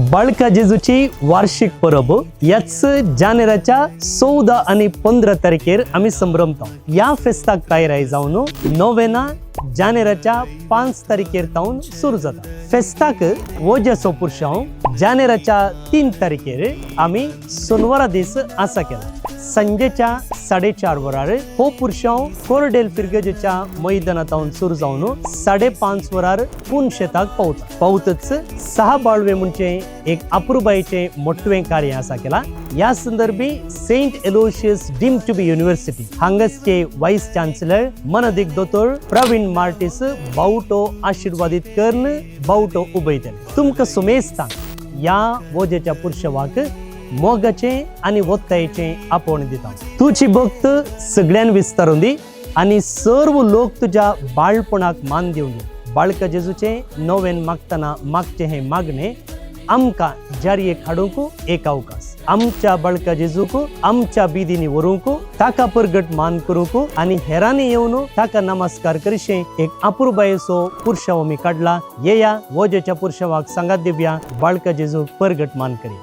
बाळका जेजूची वार्षिक परब याच जानेराच्या 14 आणि 15 तारखेर आम्ही संभ्रमता. या फेस्ताक तयारी जावन नोवेना जानेराच्या 5 तारखेर तावन सुरू जाता. फेस्ताक वोजेचो पुरशांव जानेराच्या 3 तारखेर आम्ही सोनवारा दीस आसा केला. संजेच्या 4:30 वरार हो पुरशांव कोरडेल फिरगजेच्या मैदानात सुरू जावन 5:30 वरार पून शेताक पावता. पावतच 6 बाळवे म्हणजे एक अपूर्बाईचे मोठवे कार्य आसा केला. या संदर्भी saint Aloysius deemed to be university हांगासचे वाईस चान्सलर मनदिक दोतोर प्रवीण मार्टिस बावटो आशीर्वादित करून बावटो उबयतले. तुमकां सुमेस्तां या वोजेच्या पुरशवाक मोगाचे आणि वत्तायेचे आपण दिता. तुझी भक्त सगळ्यान विस्तारून दी आणि सर्व लोक तुझ्या बाळपणाक मान दिवन दी. बाळका जेजूचे नोवेन मागताना मागचे हे मागणे आमका जारयेक हाडूंक एक अवकाश. आमच्या बाळका जेजूक आमच्या बिदीनी व्हरूंक ताका परगट मान करूंक आणि हेरांनी येवन ताका नमस्कार करशे एक अपूर्बायेचो पुरशाव मी काढला. येया वोजेच्या पुरशावाक सांगात दिवया बाळका जेजूक परगट मान करी.